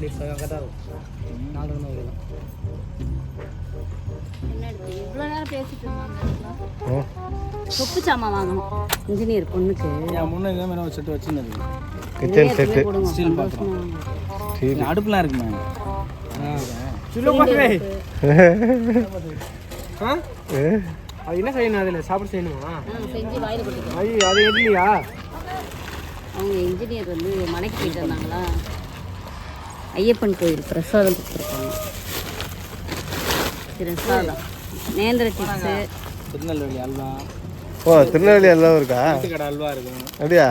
கரெக்டாக இருக்கும் 4 வைக்கலாம். இவ்வளோ நேரம் பேசிட்டு இருந்தாங்க. சொப்பு சாமான் வாங்கணும் இன்ஜினியர் பொண்ணுக்கு. முன்னே இதே மாதிரி செட்டு வச்சுருந்தது கிச்சன் செட்டு ஸ்டீல் பாத்திரம் அடுப்புலாம் இருக்குமே. அது என்ன செய்யணும்? அதில் சாப்பிட செய்யணுமா? செஞ்சு வாயில் போட்டு. ஐயோ அது இல்லையா? அவங்க இன்ஜினியர் வந்து மலைக்கு போயிட்டு வந்தாங்களா, ஐயப்பன் கோயில் பிரசாதம் கொடுத்துருக்காங்க. பிரசாதம் நேந்திர சிப்ஸு, திருநெல்வேலி அல்வா. ஓ திருநெல்வேலி அல்வா இருக்கா? கடை அல்வா இருக்கும். அப்படியா?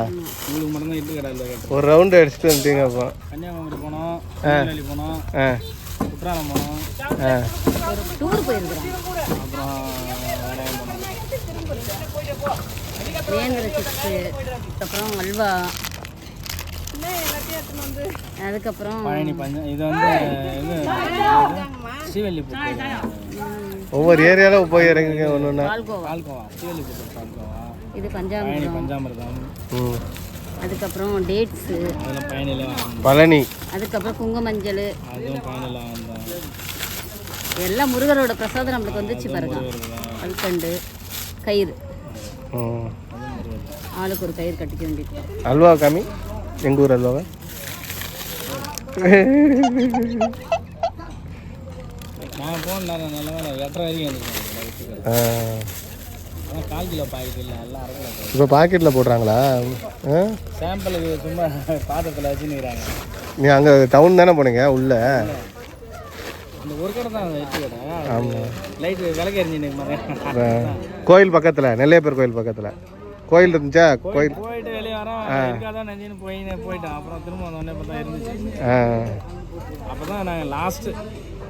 உங்களுக்கு மட்டும்தான் இட்டு கடை அல்வா கேட்டோம். ஒரு ரவுண்டு அடிச்சுட்டு வந்துட்டீங்க. அப்போ கன்னியாகுமரி போனோம், திருநெல்வேலி போனோம், குற்றாலம் போனோம், டூர் போயிருக்கிறோம். அப்புறம் வடையம் போனோம். நேந்திர சிப்ஸு, அப்புறம் அல்வா, அதுக்கப்புறம் பழனி பஞ்சம். இது வந்து இது ஸ்ரீவல்லிபுத்தூர். ஒவ்வொரு ஏரியாவில் போய் இறங்குங்க ஒன்று ஒன்றா. பால்கோவா, ஸ்ரீவல்லிபுத்தூர் பால்கோவா. இது பழனி பஞ்சாமிர்தம். பஞ்சாமிர்தம். அதுக்கப்புறம் டேட்ஸு, அதெல்லாம் பயனில பழனி. அதுக்கப்புறம் குங்குமஞ்சள், அதுவும் பயனில வந்தோம். எல்லாம் முருகரோட பிரசாதம் நம்மளுக்கு வந்துச்சு பாருங்க. கல்கண்டு, கயிறு, ஆளுக்கு ஒரு கயிறு கட்டிக்க வேண்டியது. அல்வா காமி, எங்கள் ஊர் அல்வாவை. நான் போன நல்ல 8:30 வரைக்கும் வந்துருக்கேன். 4 கிலோ பாக்கெட் இல்லை, எல்லாம் 1/2 கிலோ. இப்போ பாக்கெட்டில் போடுறாங்களா? சாம்பிளுக்கு சும்மா பாத்திரத்தில் வச்சுன்னுக்கிறாங்க. நீ அங்கே டவுன் தானே போனீங்க உள்ள? அந்த ஒரு கடை தான் எட்டு கடை. ஆமாம், லைட்டு விளக்கு எரிஞ்சுன்னு கோயில் பக்கத்தில், நெல்லையப்பர் கோயில் பக்கத்தில் கோயில் இருந்துச்சா? கோயில் போயிட்டு வெளியே வரோம், இருக்காதான் நெஞ்சின்னு போயிட்டோம். அப்புறம் திரும்ப வந்தோடனே பார்த்தா இருந்துச்சு. அப்போ தான் நாங்கள் லாஸ்ட்டு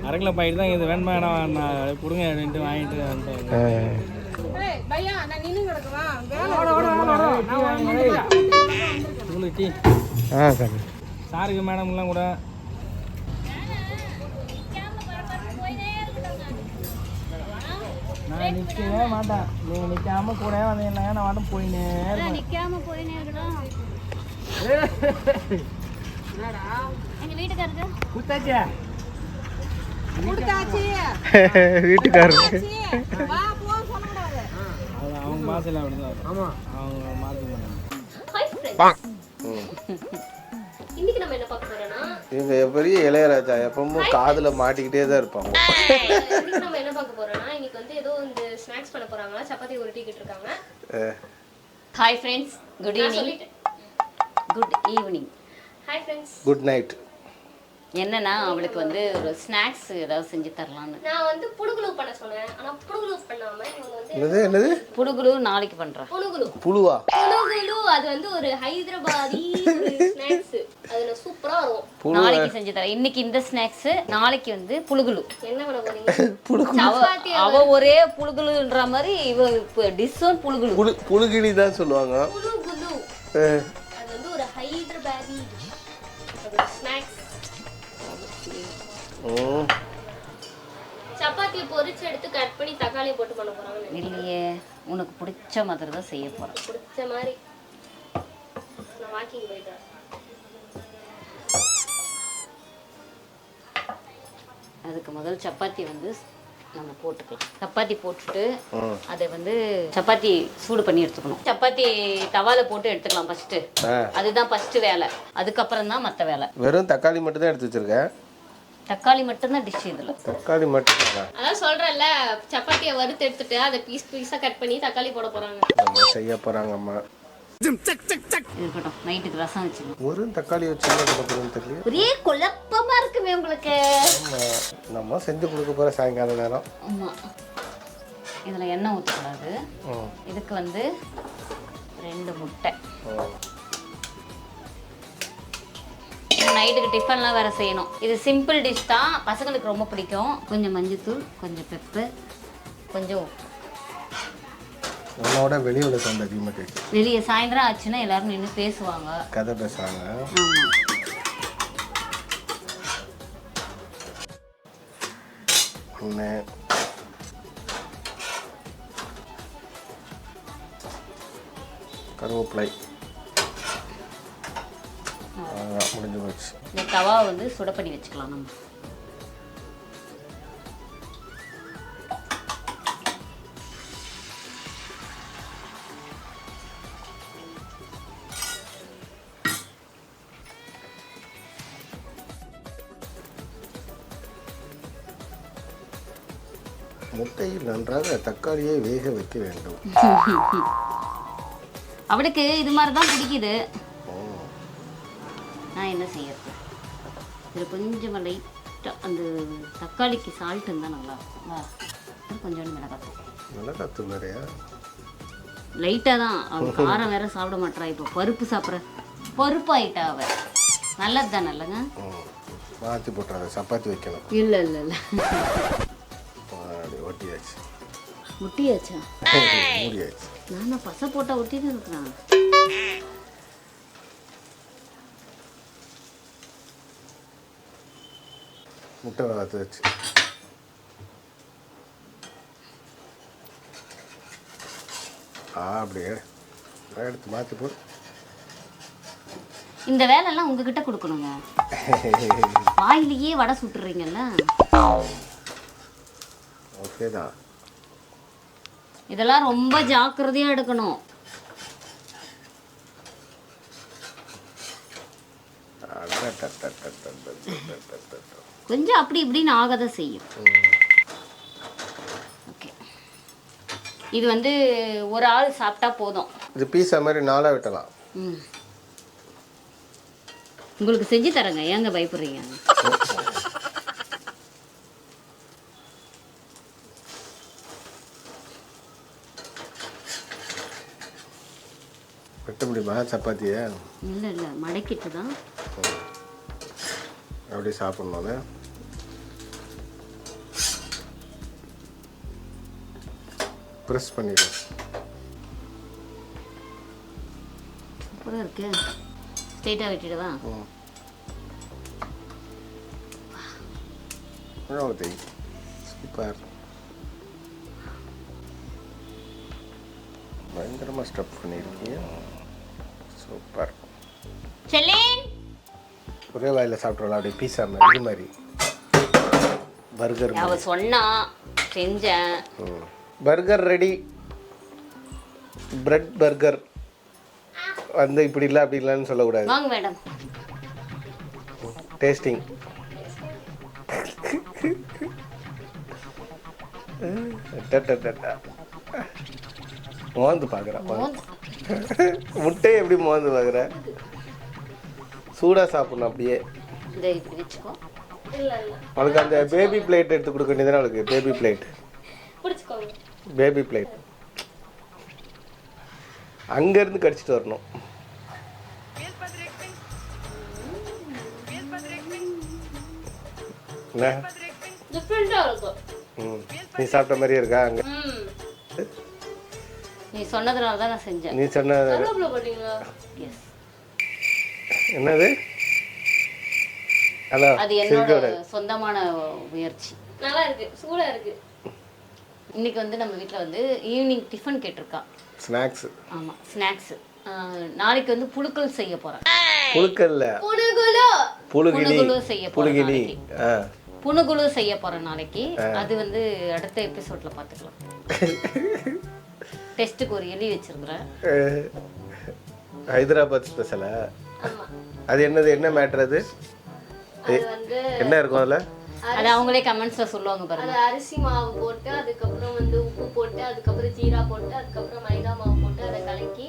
1/2 கிலோ பாக்கெட் தான் இது வேணுமா நான் கொடுங்க அப்படின்ட்டு வாங்கிட்டு வந்துட்டோம். டீ சரி. சாருக்கு மேடம்லாம் கூட நான் நிற்கவே மாட்டேன். நீங்கள் நிற்காம கூட வந்தீங்கன்னா நான் மட்டும் போயினே இருக்கேன். நிற்காம போயினே இருக்கணும். எங்கள் வீட்டுக்காரருக்கு குத்தாச்சே வீட்டுக்காரருக்கு அவங்க மாசம் அப்படிதான். ஆமாம், அவங்க மாற்றி இன்னைக்கு நம்ம என்ன பார்க்க போறோம்னா, இவங்க பெரிய இளையராஜா எப்பவும் காதுல மாட்டிக்கிட்டே தான் இருப்பாங்க. இன்னைக்கு நம்ம என்ன பார்க்க போறோம்னா, இன்னைக்கு வந்து ஏதோ இந்த ஸ்நாக்ஸ் பண்ண போறாங்க. சப்பாத்தி உருட்டிக்கிட்டு இருக்காங்க. Hi friends, good evening. Good evening. Hi friends, good night. என்னன்னா அவளுக்கு வந்து ஒரு ஸ்நாக்ஸ் ஏதாவது செஞ்சு தரலான்னு. நான் வந்து புடுகுலு பண்ண சொன்னேன். ஆனா புடுகுலு பண்ணாம இவங்க வந்து என்னது புடுகுலு நாளைக்கு பண்றேன். புழுவா? புடுகுலு அது வந்து ஒரு ஹைதராபாதி ஸ்நாக்ஸ். அது சூப்பரா இருக்கும். நாளைக்கு செஞ்சு தரேன். இன்னைக்கு இந்த ஸ்நாக்ஸ், நாளைக்கு வந்து புழுகுலு. என்ன பண்ண போறீங்க? அவ ஒரே புழுகுலுன்ற மாதிரி இவ டிஷ்ஷும் புழுகுலு. புழுகினி தான் சொல்லுவாங்க. புடுகுலு அது வந்து ஒரு ஹைதராபாதி ஸ்நாக்ஸ். சப்பாத்தியை பொரிச்சு எடுத்து கட் பண்ணி தக்காளியை போட்டு பண்ண போறாங்க. இல்லையே, உனக்கு பிடிச்ச மாதிரி தான் செய்ய போறேன். பிடிச்ச மாதிரி. நான் வாக்கிங் போயிட்டேன். அதுக்கு முதல் சப்பாத்தி வந்து நம்ம போட்டுக்கலாம். சப்பாத்தி போட்டுட்டு அதை வந்து சப்பாத்தி சூடு பண்ணி எடுத்துக்கணும். சப்பாத்தி தவால போட்டு எடுத்துக்கலாம் ஃபர்ஸ்ட். அதுதான் ஃபர்ஸ்ட் வேலை. அதுக்கப்புறம் தான் மற்ற வேலை. வெறும் தக்காளி மட்டும் தான் எடுத்து வச்சிருக்கேன். தக்காளி மட்டும்தான் டிஷ் இதுல. தக்காளி மட்டும் அதான் சொல்றேன்ல, சப்பாத்தியை வறுத்து எடுத்துட்டு அதை பீஸ் பீஸா கட் பண்ணி தக்காளி போட போறாங்க. நம்ம செய்ய போறாங்க அம்மா. இருக்கட்டும், நைட்டுக்கு ரசம் வச்சுக்கணும். ஒரு தக்காளி வச்சு என்ன பண்ண போறோம்னு தெரியல. ஒரே குழப்பமா இருக்குமே உங்களுக்கு. நம்ம செஞ்சு கொடுக்க போற சாயங்கால நேரம். ஆமா, இதுல எண்ணெய் ஊற்றக்கூடாது. இதுக்கு வந்து 2 முட்டை. நைட்டுக்கு டிஃபன்லாம் வேற செய்யணும். இது சிம்பிள் டிஷ் தான், பசங்களுக்கு ரொம்ப பிடிக்கும். கொஞ்சம் மஞ்சத்தூள், கொஞ்சம் பெப்பர், கொஞ்சம் உப்பு. உன்னோட வெளியோட சவுண்ட் அதிகமாக கேட்குது. வெளியே சாயந்தரம் ஆச்சுன்னா எல்லாரும் நின்று பேசுவாங்க, கதை பேசுவாங்க. ஆமாம். ஒன்று கருவேப்பிலை, முடிஞ்சு போச்சு. இந்த தவாவை வந்து சுட பண்ணி வச்சுக்கலாம் நம்ம. முட்டையில் நன்றாக தக்காளியை வேக வைக்க வேண்டும். அவளுக்கு இது மாதிரி தான் பிடிக்குது. நான் என்ன செய்யறது? இதில் கொஞ்சம் லைட்டாக அந்த தக்காளிக்கு சால்ட் இருந்தால் நல்லா இருக்கும். கொஞ்சோண்டு மிளகாத்தூள் வேறையா? லைட்டாக தான். அவள் காரம் வேற சாப்பிட மாட்டா. இப்போ பருப்பு சாப்பிட்ற பருப்பு ஆயிட்டா அவள். நல்லது தான் நல்லங்க. மாற்றி போட்டுறாங்க. சப்பாத்தி வைக்கணும். இல்லை இல்லை இல்லை ஒட்டியாச்சு. ஒட்டியாச்சா? மூடியாச்சு. நான் பசை போட்டால் ஒட்டி தான் இருக்கிறேன். முட்டை வளர்த்து வச்சு அப்படியே எடுத்து மாற்றி போடு. இந்த வேலையெல்லாம் உங்ககிட்ட கொடுக்கணுங்க. வாயிலேயே வடை சுட்டுறீங்கல்ல. ஓகே தான். இதெல்லாம் ரொம்ப ஜாக்கிரதையா எடுக்கணும். கொஞ்சம் அப்படி இப்படின்னு ஆகதான் செய்யும். ஓகே, இது வந்து ஒரு ஆள் சாப்பிட்டா போதும். இது பீஸா மாதிரி 4 வெட்டலாம். உங்களுக்கு செஞ்சு தரேங்க, ஏங்க பயப்படுறீங்க? வெட்ட முடியுமா சப்பாத்தியை? இல்லை இல்லை, மடக்கிட்டு தான் அப்படியே சாப்பிட்ணும்ல. ப்ரெஸ் பண்ணிடுவோம். சூப்பராக இருக்கு. ஸ்ட்ரெயிட்டாக வெட்டிடுவா? சூப்பர். பயங்கரமாக ஸ்டப் பண்ணியிருக்கீங்க. சூப்பர். செல்லின் ஒரே வாயில் சாப்பிட்றோம். அப்படியே பீஸா மாதிரி இது மாதிரி பர்கர். அவ சொன்னா செஞ்சேன். Burger ready. பிரெட் பர்கர் வந்து இப்படி இல்லை அப்படி இல்லைன்னு சொல்லக்கூடாது. வாங்க மேடம். டேஸ்டிங். மோந்து பார்க்குறேன். முட்டையை எப்படி மோந்து பார்க்குறேன்? சூடாக சாப்பிடணும் அப்படியே. அவளுக்கு அந்த பேபி பிளேட் எடுத்து கொடுக்க வேண்டியதுனா அவளுக்கு பேபி பிளேட். பேபி பிளேட் அங்கேருந்து கடிச்சிட்டு வரணும். என்ன நீ சாப்பிட்ட மாதிரியே இருக்கா? அங்கே நீ சொன்னதுனால தான் நான் செஞ்சேன். நீ சொன்ன என்னது? ஹலோ, அது என்னோட சொந்தமான முயற்சி. நல்லா இருக்கு, சூடா இருக்கு. இன்னைக்கு வந்து நம்ம வீட்டில் வந்து ஈவினிங் டிஃபன் கேட்டிருக்கா. ஸ்நாக்ஸ். ஆமாம், ஸ்நாக்ஸ். நாளைக்கு வந்து புழுக்கள் செய்ய போகிறேன். புழுக்கல்ல, புழுகுலு செய்ய புழுகிலி. புனுகுலு செய்ய போகிறேன் நாளைக்கு. அது வந்து அடுத்த எபிசோடில் பார்த்துக்கலாம். டெஸ்ட்டுக்கு ஒரு எலி வச்சிருக்கிறேன். ஹைதராபாத் ஸ்பெஷலா? அது என்னது? என்ன மேட்டர் அது? என்ன இருக்கும் அதுல? அது அவங்களே கமெண்ட்ஸ்ல சொல்லுவாங்க பாருங்க. அது அரிசி மாவு போட்டு, அதுக்கப்புறம் வந்து உப்பு போட்டு, அதுக்கப்புறம் ஜீரா போட்டு, அதுக்கப்புறம் மைதா மாவு போட்டு அதை கலக்கி,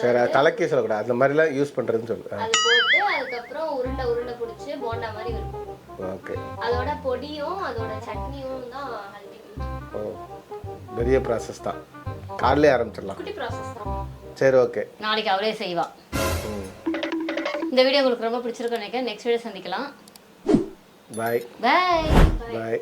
சரி அது கலக்கி சொல்லக்கூடாது, அந்த மாதிரிலாம் யூஸ் பண்ணுறதுன்னு சொல்லு. அது போட்டு அதுக்கப்புறம் உருண்டை உருண்டை பிடிச்சி போண்டா மாதிரி இருக்கும். ஓகே. அதோட பொடியும் அதோட சட்னியும் தான் அல்டிமேட். ஓ, பெரிய ப்ராசஸ் தான். காலையிலே ஆரம்பிச்சிடலாம். குட்டி ப்ராசஸ் தான். சரி, ஓகே. நாளைக்கு அவளே செய்வா. இந்த வீடியோ உங்களுக்கு ரொம்ப பிடிச்சிருக்குன்னு நினைக்கிறேன். நெக்ஸ்ட் வீடியோ சந்திக்கலாம். பாய் பாய் பாய்.